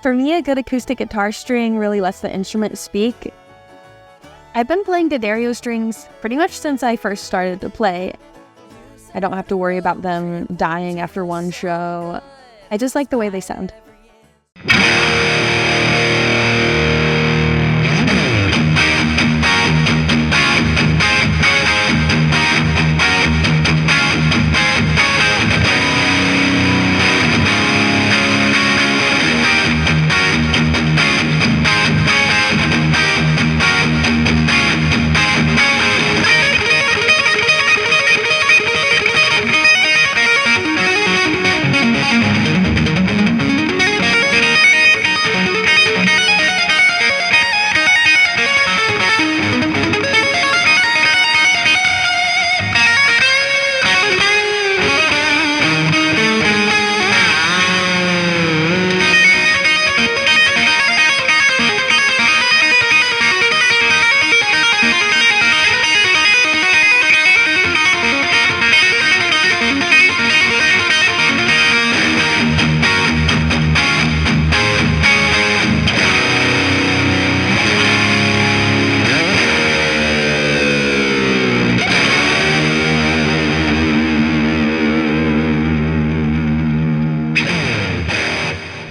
For me, a good acoustic guitar string really lets the instrument speak. I've been playing D'Addario strings pretty much since I first started to play. I don't have to worry about them dying after one show. I just like the way they sound.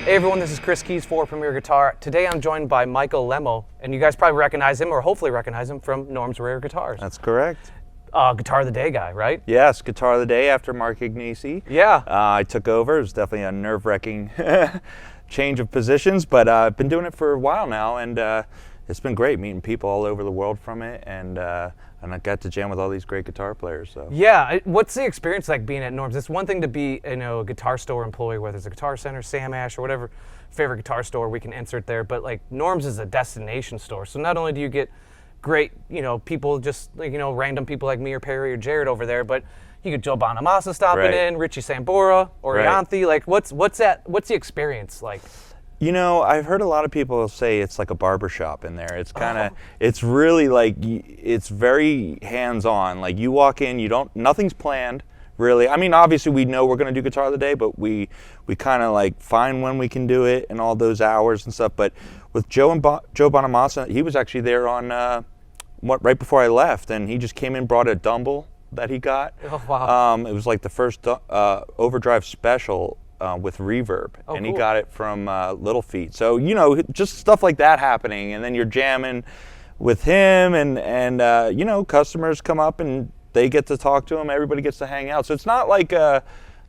Hey everyone, this is Chris Kies for Premier Guitar. Today I'm joined by Michael Lemmo, and you guys probably recognize him, or hopefully recognize him, from Norm's Rare Guitars. That's correct. Guitar of the Day guy, right? Yes, Guitar of the Day after Mark Ignisi. Yeah. I took over. It was definitely a nerve-wracking change of positions, but I've been doing it for a while now, and it's been great meeting people all over the world from it, and I got to jam with all these great guitar players. So. Yeah, what's the experience like being at Norm's? It's one thing to be, a guitar store employee, whether it's a Guitar Center, Sam Ash, or whatever favorite guitar store we can insert there, but like Norm's is a destination store. So not only do you get great, people just random people like me or Perry or Jared over there, but you get Joe Bonamassa stopping in, Richie Sambora, Orianthi. Like, what's the experience like? I've heard a lot of people say it's like a barbershop in there. It's kind of, it's really like, it's very hands-on. Like you walk in, nothing's planned, really. I mean, obviously we know we're going to do Guitar of the Day, but we kind of like find when we can do it and all those hours and stuff. But with Joe Bonamassa, he was actually there on, right before I left, and he just came in, brought a Dumble that he got. Oh, wow. It was like the first overdrive special with reverb, and he got it from Little Feat. So just stuff like that happening, and then you're jamming with him, and customers come up and they get to talk to him. Everybody gets to hang out. So it's not like a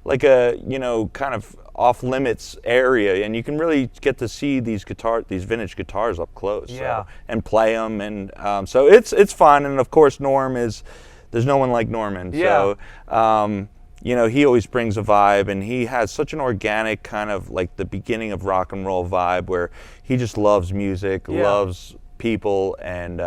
kind of off limits area, and you can really get to see these vintage guitars up close. Yeah. And play them, and so it's fun. And of course, there's no one like Norman. Yeah. So. He always brings a vibe, and he has such an organic kind of like the beginning of rock and roll vibe where he just loves music, loves people, and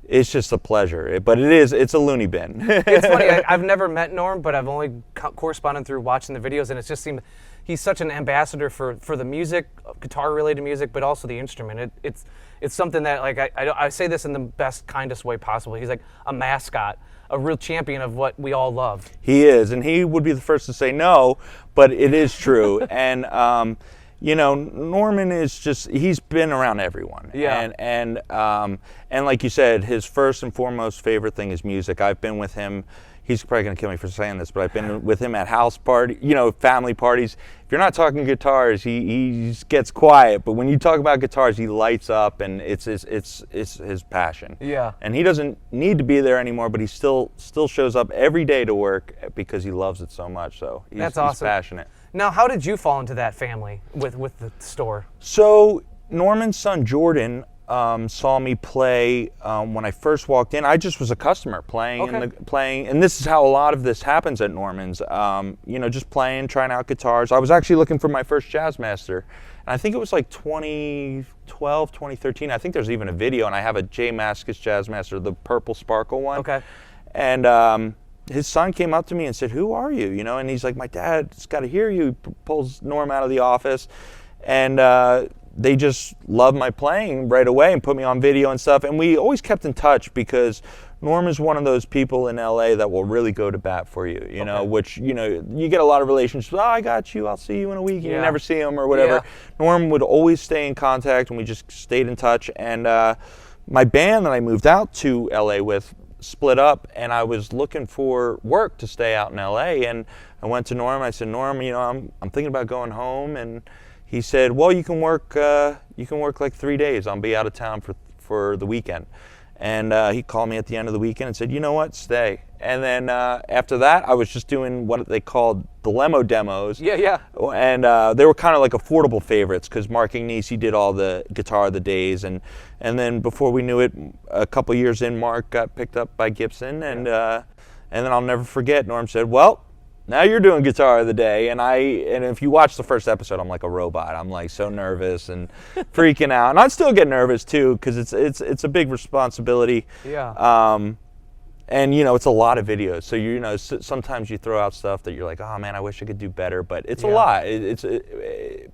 it's just a pleasure. But it's a loony bin. It's funny, I've never met Norm, but I've only corresponded through watching the videos, and it just seemed he's such an ambassador for the music, guitar-related music, but also the instrument. It's something that, like, I say this in the best, kindest way possible. He's like a mascot, a real champion of what we all love. He is, and he would be the first to say no, but it is true. And Norman is he's been around everyone. Yeah. And like you said, his first and foremost favorite thing is music. I've been with him. He's probably going to kill me for saying this, but I've been with him at house party, family parties. If you're not talking guitars, he gets quiet. But when you talk about guitars, he lights up, and it's his passion. Yeah. And he doesn't need to be there anymore, but he still shows up every day to work because he loves it so much. So That's awesome. He's passionate. Now, how did you fall into that family with the store? So Norman's son Jordan saw me play when I first walked in. I just was a customer playing, and this is how a lot of this happens at Norman's. Just playing, trying out guitars. I was actually looking for my first Jazzmaster, and I think it was like 2012, 2013. I think there's even a video, and I have a J. Mascis Jazzmaster, the purple sparkle one. Okay. And his son came up to me and said, "Who are you?" And he's like, "My dad's got to hear you." He pulls Norm out of the office, and they just loved my playing right away and put me on video and stuff. And we always kept in touch because Norm is one of those people in LA that will really go to bat for you, you know, which, you know, you get a lot of relationships. Oh, I got you. I'll see you in a week. And you never see him or whatever. Yeah. Norm would always stay in contact, and we just stayed in touch. And my band that I moved out to LA with split up, and I was looking for work to stay out in LA. And I went to Norm. I said, Norm, you know, I'm thinking about going home. And he said, well, you can work like 3 days. I'll be out of town for the weekend. And he called me at the end of the weekend and said, you know what, stay. And then after that, I was just doing what they called the Lemmo demos. Yeah, yeah. And they were kind of like affordable favorites because Mark Ignacy did all the Guitar of the Days. And then before we knew it, a couple years in, Mark got picked up by Gibson. And then I'll never forget, Norm said, well, now you're doing Guitar of the Day. And if you watch the first episode, I'm like a robot. I'm like so nervous and freaking out. And I still get nervous too because it's a big responsibility. Yeah. And you know, it's a lot of videos. So you know, sometimes you throw out stuff that you're like, oh man, I wish I could do better. But it's a lot.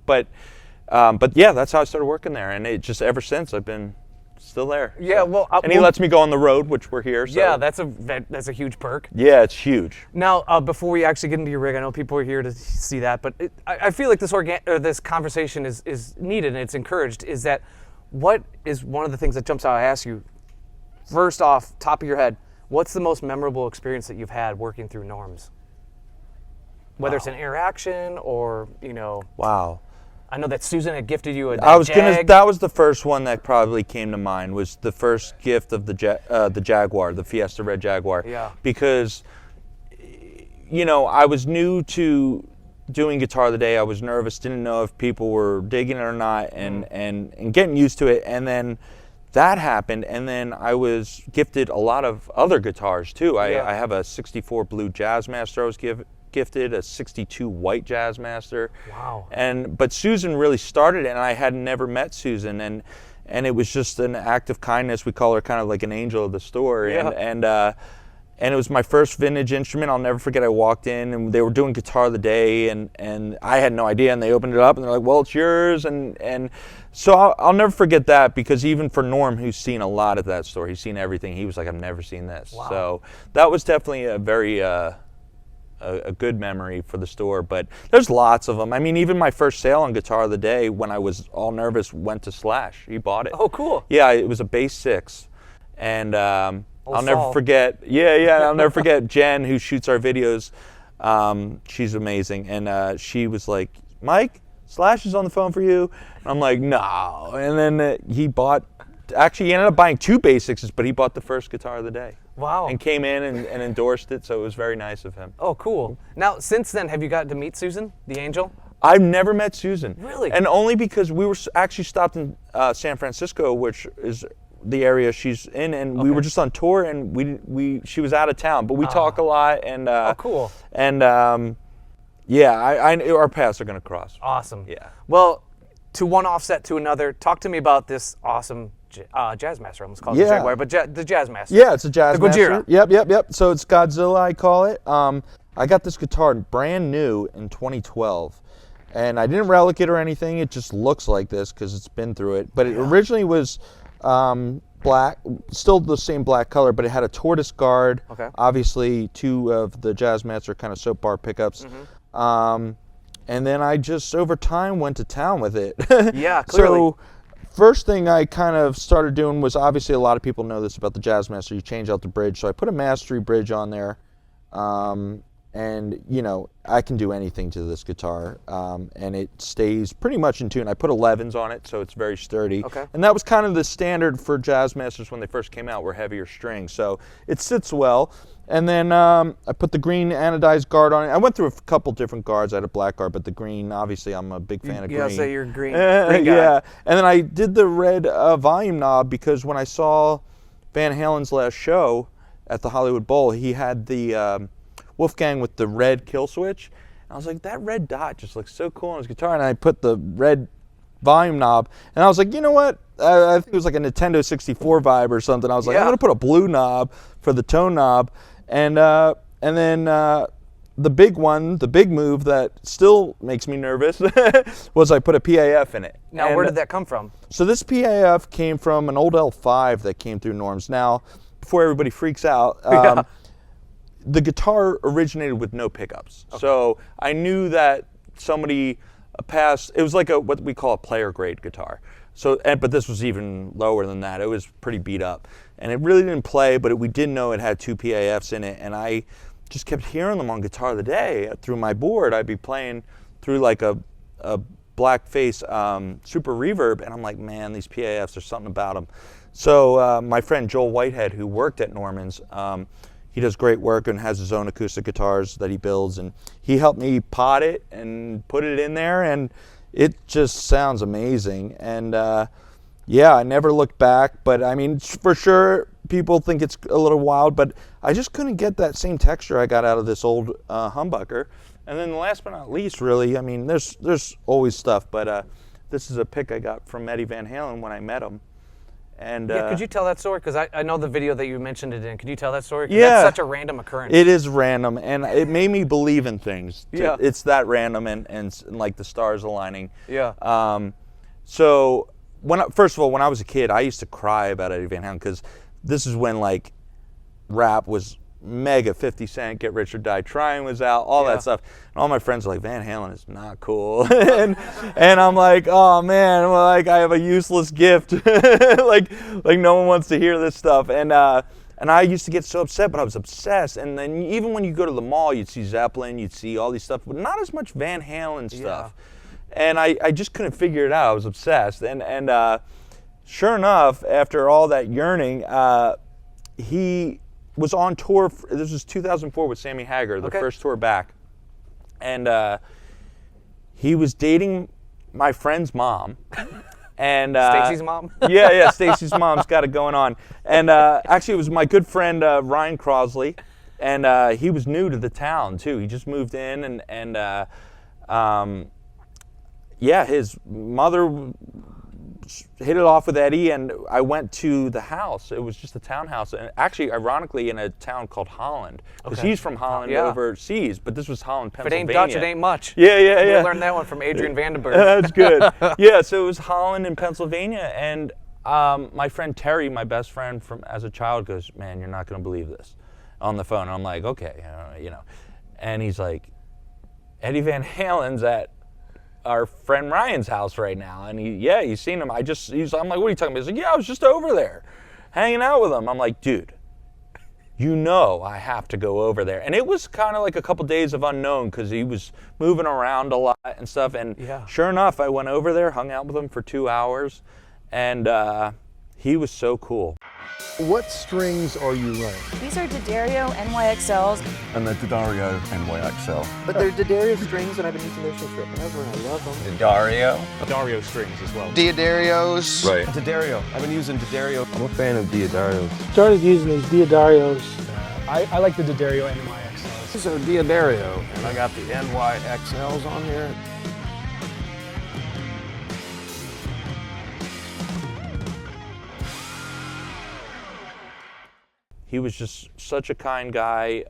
But yeah, that's how I started working there. And it just ever since I've been still there. Yeah, well, and he lets me go on the road, which we're here. So. Yeah, that's a huge perk. Yeah, it's huge. Now, before we actually get into your rig, I know people are here to see that, but I feel like this conversation is needed and it's encouraged. Is that what is one of the things that jumps out? I ask you first off, top of your head, what's the most memorable experience that you've had working through Norms? Whether it's an interaction or you know. Wow. I know that Susan had gifted you a Jag. That was the first one that probably came to mind. Was the first gift of the Jaguar, the Fiesta Red Jaguar. Yeah. Because, you know, I was new to doing Guitar of the Day. I was nervous, didn't know if people were digging it or not, and getting used to it. And then that happened, and then I was gifted a lot of other guitars too. I have a '64 blue Jazzmaster I was gifted, a '62 white Jazzmaster. Wow. But Susan really started it, and I had never met Susan, and it was just an act of kindness. We call her kind of like an angel of the store. Yeah. And it was my first vintage instrument. I'll never forget, I walked in and they were doing Guitar of the Day, and I had no idea, and they opened it up and they're like, well, it's yours. And so I'll never forget that, because even for Norm, who's seen a lot of that store, he's seen everything, he was like, I've never seen this. Wow. So that was definitely a very a good memory for the store. But there's lots of them. I mean, even my first sale on Guitar of the Day, when I was all nervous, went to Slash. He bought it. Oh, cool. Yeah, it was a bass 6. And I'll never forget. I'll never forget Jen, who shoots our videos. She's amazing, and she was like, "Mike, Slash is on the phone for you." And I'm like, "No." And then he ended up buying 2 bass 6s, but he bought the first Guitar of the Day. Wow. And came in and endorsed it, so it was very nice of him. Oh, cool. Now, since then, have you gotten to meet Susan, the angel? I've never met Susan. Really? And only because we were actually stopped in San Francisco, which is the area she's in, and we were just on tour, and she was out of town, but we talk a lot, and oh, cool. And our paths are gonna cross. Awesome. Yeah. Well, to one offset to another, talk to me about this awesome Jazzmaster. I almost called it the Jaguar, but the Jazzmaster. Yeah, it's a Jazzmaster. The Gojira. Yep. So it's Godzilla, I call it. I got this guitar brand new in 2012. And I didn't relic it or anything. It just looks like this because it's been through it. But it originally was black, still the same black color, but it had a tortoise guard. Okay. Obviously, 2 of the Jazzmaster kind of soap bar pickups. And then I just, over time, went to town with it. Yeah, clearly. So, first thing I kind of started doing was, obviously a lot of people know this about the Jazzmaster, you change out the bridge. So I put a mastery bridge on there. And, you know, I can do anything to this guitar, and it stays pretty much in tune. I put 11s on it, so it's very sturdy. Okay. And that was kind of the standard for Jazzmasters when they first came out, were heavier strings. So it sits well. And then I put the green anodized guard on it. I went through a couple different guards. I had a black guard, but the green, obviously, I'm a big fan of green. Yeah, so you're green guy. Yeah. And then I did the red volume knob, because when I saw Van Halen's last show at the Hollywood Bowl, he had the Wolfgang with the red kill switch. And I was like, that red dot just looks so cool on his guitar. And I put the red volume knob, and I was like, you know what? I think it was like a Nintendo 64 vibe or something. I was like, I'm gonna put a blue knob for the tone knob. And then the big one, the big move that still makes me nervous was I put a PAF in it. Now, And where did that come from? so this PAF came from an old L5 that came through Norms. Now, before everybody freaks out, the guitar originated with no pickups. Okay. So I knew that somebody passed, it was like what we call a player grade guitar. So, but this was even lower than that. It was pretty beat up. And it really didn't play, but we did know it had 2 PAFs in it. And I just kept hearing them on Guitar of the Day through my board. I'd be playing through like a blackface super reverb, and I'm like, man, these PAFs, there's something about them. So my friend Joel Whitehead, who worked at Norman's, he does great work and has his own acoustic guitars that he builds, and he helped me pot it and put it in there, and it just sounds amazing. And yeah, I never looked back, but I mean, for sure, people think it's a little wild, but I just couldn't get that same texture I got out of this old humbucker. And then last but not least, really, I mean, there's always stuff, but this is a pick I got from Eddie Van Halen when I met him. And yeah, could you tell that story? Because I know the video that you mentioned it in. Could you tell that story? 'Cause yeah, that's such a random occurrence. It is random, and it made me believe in things. Yeah, it's that random, and like the stars aligning. Yeah. So first of all, when I was a kid, I used to cry about Eddie Van Halen because this is when like rap was mega. 50 Cent, Get Rich or Die Trying was out, all that stuff. And all my friends were like, Van Halen is not cool. and I'm like, oh man, well, like I have a useless gift. like no one wants to hear this stuff. And I used to get so upset, but I was obsessed. And then even when you go to the mall, you'd see Zeppelin, you'd see all these stuff, but not as much Van Halen stuff. Yeah. And I just couldn't figure it out. I was obsessed. And sure enough, after all that yearning, he was on tour. This was 2004 with Sammy Hagar, the first tour back. And he was dating my friend's mom. And Stacy's mom? Yeah, Stacy's mom's got it going on. And actually, it was my good friend Ryan Crosley. And he was new to the town, too. He just moved in. And yeah, his mother hit it off with Eddie, and I went to the house. It was just a townhouse, and actually, ironically, in a town called Holland, because he's from Holland overseas, but this was Holland, Pennsylvania. If it ain't Dutch, it ain't much. Yeah. We learned that one from Adrian Vandenberg. That's good. Yeah, so it was Holland and Pennsylvania, and my friend Terry, my best friend from as a child, goes, man, you're not going to believe this, on the phone. And I'm like, okay, you know. And he's like, Eddie Van Halen's at our friend Ryan's house right now, and he's seen him. I'm like, what are you talking about? He's like, yeah, I was just over there, hanging out with him. I'm like, dude, you know I have to go over there. And it was kind of like a couple days of unknown because he was moving around a lot and stuff. And sure enough, I went over there, hung out with him for 2 hours, and he was so cool. What strings are you running? These are D'Addario NYXLs. And the D'Addario NYXL. But they're D'Addario strings, and I've been using those since forever, and I love them. D'Addario strings as well. D'Addarios. Right. D'Addario. I've been using D'Addario. I'm a fan of D'Addarios. Started using these D'Addarios. I like the D'Addario NYXLs. These are D'Addario, and I got the NYXLs on here. He was just such a kind guy.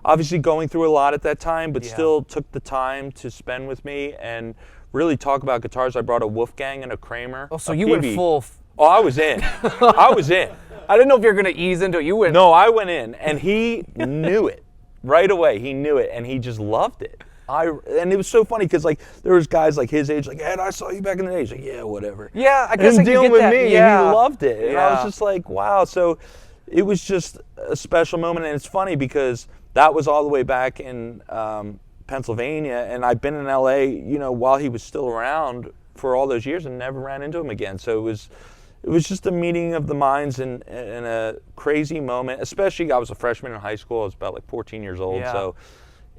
Obviously going through a lot at that time, but still took the time to spend with me and really talk about guitars. I brought a Wolfgang and a Kramer. Oh, so you went full... Oh, I was in. I was in. I didn't know if you were going to ease into it. You went... No, I went in, and he knew it. Right away, he knew it, and he just loved it. And it was so funny because like there was guys like his age, like, Ed, I saw you back in the day. He's like, yeah, whatever. Yeah, I guess and I can dealing get with that. me, Yeah. and he loved it. And I was just like, wow. So it was just a special moment, and it's funny because that was all the way back in Pennsylvania, and I've been in LA, you know, while he was still around for all those years, and never ran into him again. So it was just a meeting of the minds and a crazy moment. Especially, I was a freshman in high school. I was about like 14 years old, so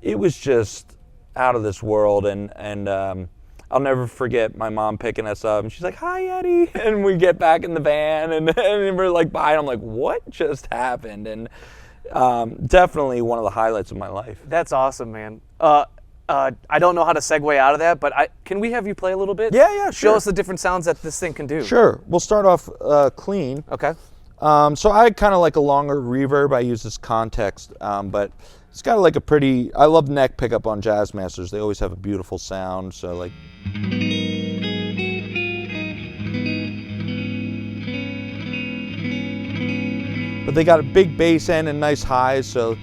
it was just out of this world. And I'll never forget my mom picking us up, and she's like, "Hi, Eddie," and we get back in the van, and we're like, "Bye." And I'm like, "What just happened?" And definitely one of the highlights of my life. That's awesome, man. I don't know how to segue out of that, but can we have you play a little bit? Yeah, sure. Show us the different sounds that this thing can do. Sure. We'll start off clean. Okay. So I kind of like a longer reverb. I use this context, but it's got like a pretty. I love neck pickup on Jazzmasters. They always have a beautiful sound. So like. But they got a big bass end and nice highs, so.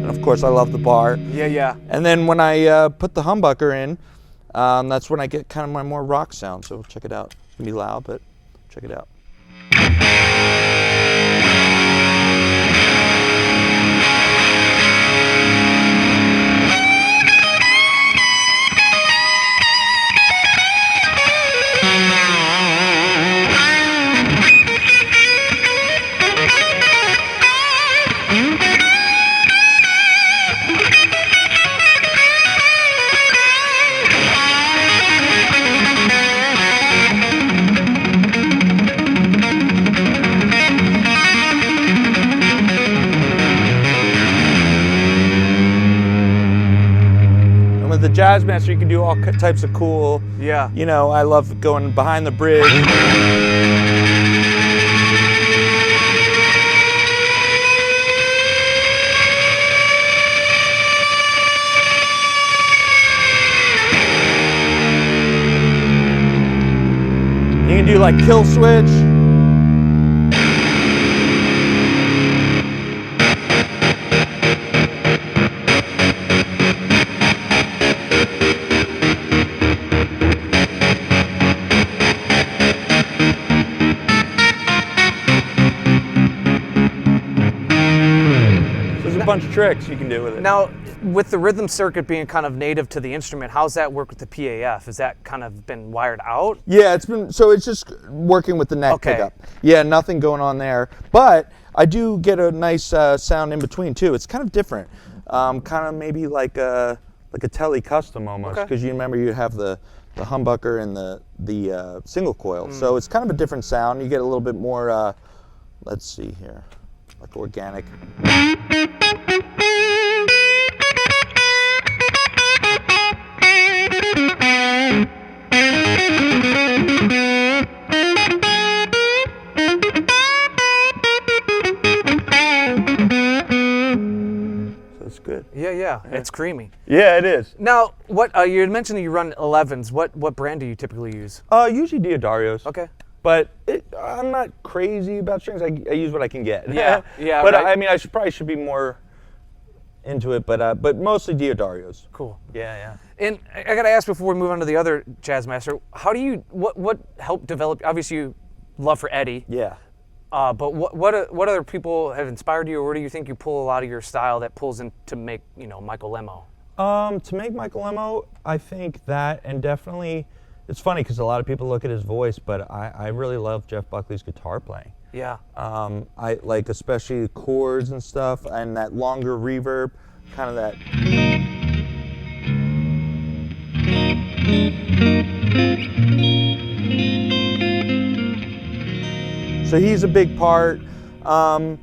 Of course, I love the bar. Yeah. And then when I put the humbucker in, that's when I get kind of my more rock sound. So check it out. It's gonna be loud, but check it out. The Jazzmaster, you can do all types of cool. Yeah. You know, I love going behind the bridge. You can do like kill switch. Bunch of tricks you can do with it. Now, with the rhythm circuit being kind of native to the instrument, how's that work with the PAF? Has that kind of been wired out? Yeah, it's just working with the neck pickup. Yeah, nothing going on there. But I do get a nice sound in between too. It's kind of different. Kind of maybe like a Tele custom almost, because you remember you have the humbucker and the single coil. So it's kind of a different sound. You get a little bit more, let's see here, like organic. So it's good. Yeah. It's creamy. Yeah, it is. Now, what you had mentioned that you run 11s. What brand do you typically use? Usually Diodarios. Okay. But I'm not crazy about strings. I use what I can get. Yeah. But right. I mean, I should be more into it. But mostly Diodarios. Cool. Yeah. And I gotta ask before we move on to the other Jazzmaster, how do you what helped develop? Obviously, you love for Eddie. Yeah. But what other people have inspired you, or where do you think you pull a lot of your style that pulls in to make Michael Lemmo? To make Michael Lemmo, I think that, and definitely, it's funny because a lot of people look at his voice, but I really love Jeff Buckley's guitar playing. Yeah. I like especially the chords and stuff, and that longer reverb, kind of that. So he's a big part. I mean,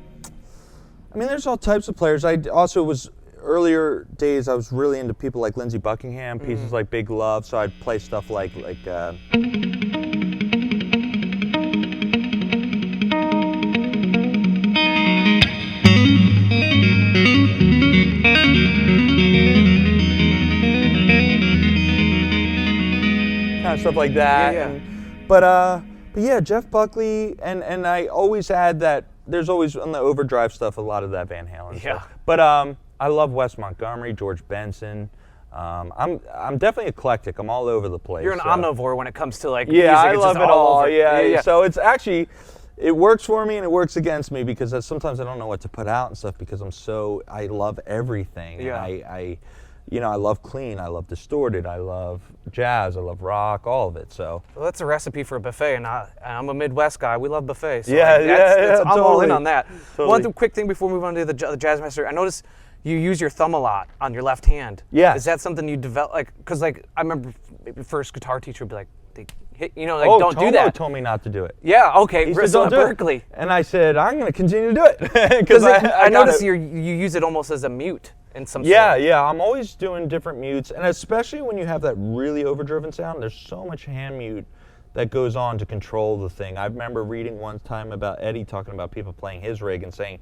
there's all types of players. I also was, earlier days, I was really into people like Lindsey Buckingham, pieces like Big Love, so I'd play stuff like kind of stuff like that. Yeah. But yeah, Jeff Buckley, and I always add that there's always on the overdrive stuff a lot of that Van Halen stuff. But I love Wes Montgomery, George Benson. I'm definitely eclectic. I'm all over the place. You're an omnivore when it comes to like yeah, music. I It's love just it all. over. Yeah. So it's actually, it works for me and it works against me because sometimes I don't know what to put out and stuff because I love everything. Yeah. And you know, I love clean, I love distorted, I love jazz, I love rock, all of it. So Well, that's a recipe for a buffet, and I'm a Midwest guy. We love buffets. So Yeah, I'm all in totally. on that. Totally. One quick thing before we move on to the Jazzmaster. I noticed you use your thumb a lot on your left hand. Yeah. Is that something you develop? Like, because like I remember maybe first guitar teacher would be like, they hit, you know, like don't Tomo do that. told me not to do it. Yeah. Okay. He said, So "Don't at do it." Berkeley. And I said, I'm going to continue to do it. Because I got noticed it. you use it almost as a mute in some Yeah, sort. yeah, I'm always doing different mutes, and especially when you have that really overdriven sound, there's so much hand mute that goes on to control the thing. I remember reading one time about Eddie talking about people playing his rig and saying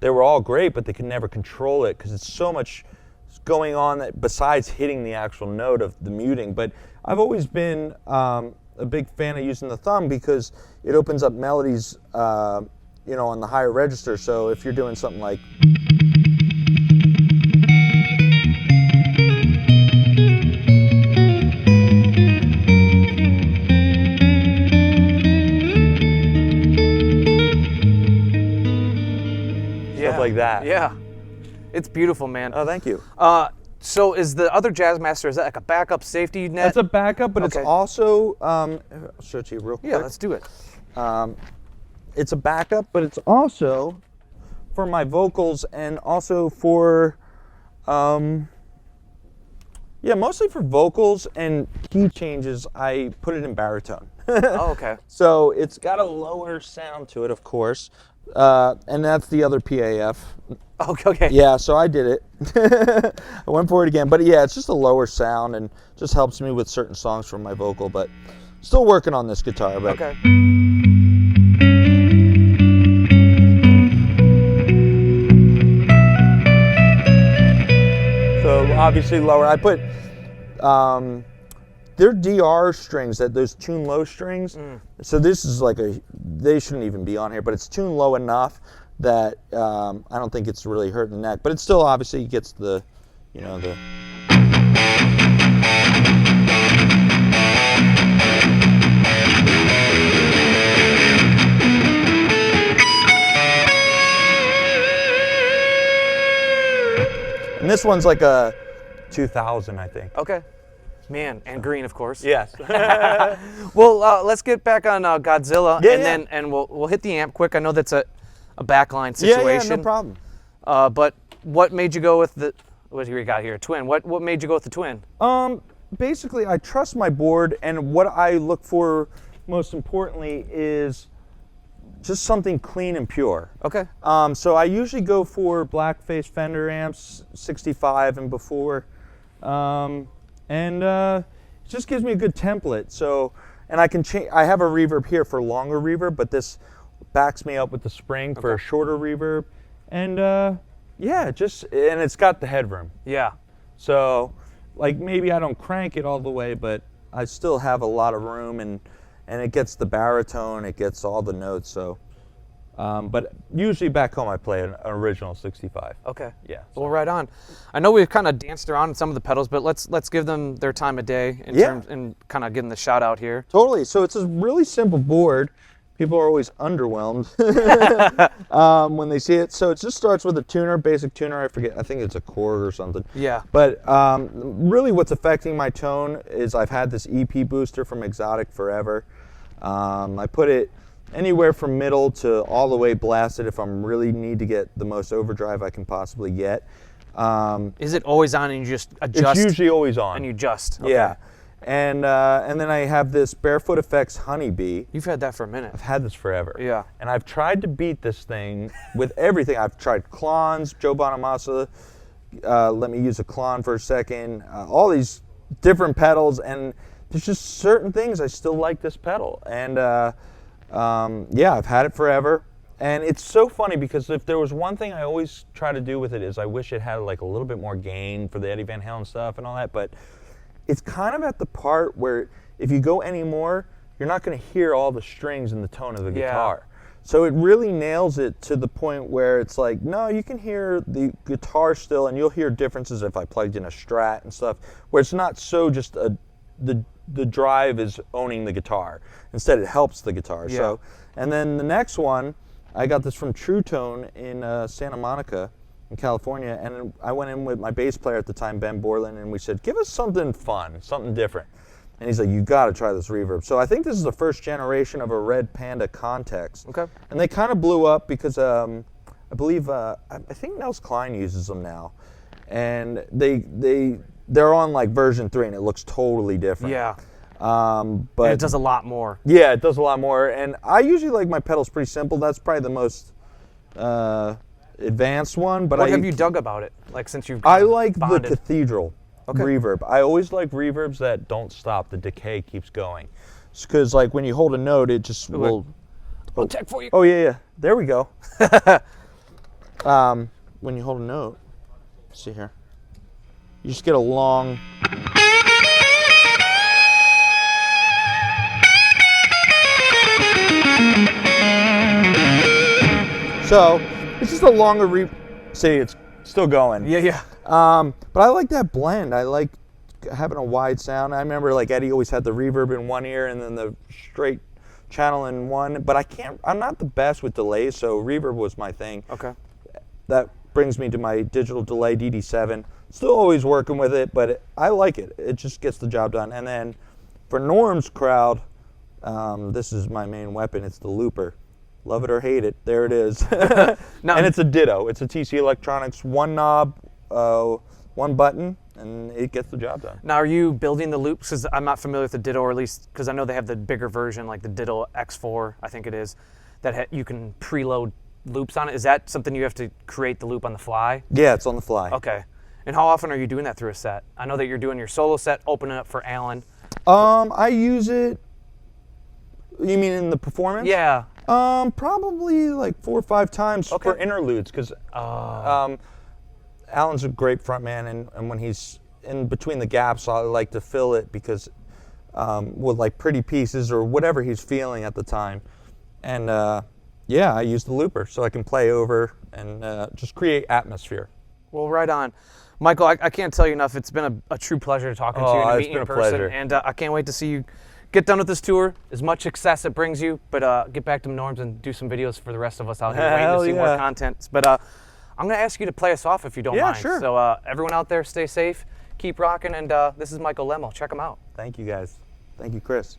they were all great, but they could never control it because it's so much going on that besides hitting the actual note of the muting. But I've always been a big fan of using the thumb because it opens up melodies, you know, on the higher register. So if you're doing something like stuff like that. Yeah. It's beautiful, man. Oh, thank you. So is the other Jazzmaster, is that like a backup safety net? It's a backup, but Okay. it's also, I'll show it to you real quick. Yeah, let's do it. It's a backup, but it's also for my vocals and also for, yeah, mostly for vocals and key changes. I put it in baritone. Oh, okay. So it's got a lower sound to it, of course, and that's the other PAF. Okay. Yeah, so I did it. I went for it again, but yeah, it's just a lower sound and just helps me with certain songs from my vocal, but still working on this guitar. But Okay. so obviously lower. I put they're DR strings, that those tune low strings. So this is like they shouldn't even be on here, but it's tuned low enough that I don't think it's really hurting the neck, but it still obviously gets the, you know, the. And this one's like a 2000, I think. Okay. Man, and green, of course. Yes. Well, let's get back on Godzilla, Yeah, and yeah. then we'll hit the amp quick. I know that's a backline Yeah, situation. yeah, no problem. But what made you go with the what do we got here? Twin. What made you go with the twin? Basically, I trust my board, and what I look for most importantly is just something clean and pure. Okay. So I usually go for blackface Fender amps, 65 and before, and it just gives me a good template. So, and I can change. I have a reverb here for longer reverb, but this backs me up with the spring for a shorter reverb, and yeah, and it's got the headroom. Yeah. So, like maybe I don't crank it all the way, but I still have a lot of room, and it gets the baritone, it gets all the notes. So, but usually back home I play an original 65. Okay. Yeah. Well, right on. I know we've kind of danced around some of the pedals, but let's give them their time of day in Yeah. terms and kind of give them the shout out here. Totally. So it's a really simple board. People are always underwhelmed when they see it. So it just starts with a tuner, basic tuner. I forget. I think it's a chord or something. Yeah. But really, what's affecting my tone is I've had this EP booster from Exotic forever. I put it anywhere from middle to all the way blasted if I'm really need to get the most overdrive I can possibly get. Is it always on and you just adjust? It's usually always on. And you adjust. Okay. Yeah. And then I have this Barefoot Effects Honeybee. You've had that for a minute. I've had this forever. Yeah. And I've tried to beat this thing with everything. I've tried Klons, Joe Bonamassa let me use a Klon for a second, all these different pedals, and there's just certain things I still like this pedal. And yeah, I've had it forever. And it's so funny because if there was one thing I always try to do with it is I wish it had like a little bit more gain for the Eddie Van Halen stuff and all that, but it's kind of at the part where if you go any more, you're not going to hear all the strings and the tone of the guitar. So it really nails it to the point where it's like, no, you can hear the guitar still, and you'll hear differences if I plugged in a Strat and stuff, where it's not so just the drive is owning the guitar. Instead, it helps the guitar. So, and then the next one, I got this from True Tone in Santa Monica, in California, and I went in with my bass player at the time, Ben Borland, and we said, give us something fun, something different. And he's like, you got to try this reverb. So I think this is the first generation of a Red Panda Context. Okay. And they kind of blew up because I believe, I think Nels Klein uses them now. And they're on like version 3, and it looks totally different. Yeah. But And it does a lot more. yeah, it does a lot more. And I usually like my pedals pretty simple. That's probably the most advanced one. But What have you dug about it? Like since you've I like bonded? the Cathedral reverb. I always like reverbs that don't stop. The decay keeps going. Because like when you hold a note, it just will. I'll check for you. Oh yeah. There we go. When you hold a note, let's see here, you just get a long. So it's just a longer see, it's still going. Yeah. But I like that blend. I like having a wide sound. I remember like Eddie always had the reverb in one ear and then the straight channel in one. But I'm not the best with delays, so reverb was my thing. Okay. That brings me to my digital delay DD7. Still always working with it, but I like it. It just gets the job done. And then for Norm's crowd, this is my main weapon. It's the looper. Love it or hate it, there it is. And it's a Ditto. It's a TC Electronics, one knob, one button, and it gets the job done. Now, are you building the loops? Because I'm not familiar with the Ditto, or at least because I know they have the bigger version, like the Ditto X4, I think it is, that you can preload loops on it. Is that something you have to create the loop on the fly? Yeah, it's on the fly. Okay. And how often are you doing that through a set? I know that you're doing your solo set, opening up for Allan. I use it. You mean in the performance? Yeah. Probably like 4 or 5 times for interludes, because Allan's a great frontman, and when he's in between the gaps, I like to fill it because with like pretty pieces or whatever he's feeling at the time, and yeah, I use the looper so I can play over and just create atmosphere. Well, right on. Michael, I can't tell you enough. It's been a true pleasure talking to you and meeting you in person. Pleasure. And I can't wait to see you get done with this tour, as much success it brings you, but get back to Norms and do some videos for the rest of us out here waiting to see more content. But I'm going to ask you to play us off if you don't mind. Yeah, sure. So everyone out there, stay safe, keep rocking, and this is Michael Lemmo. Check him out. Thank you, guys. Thank you, Chris.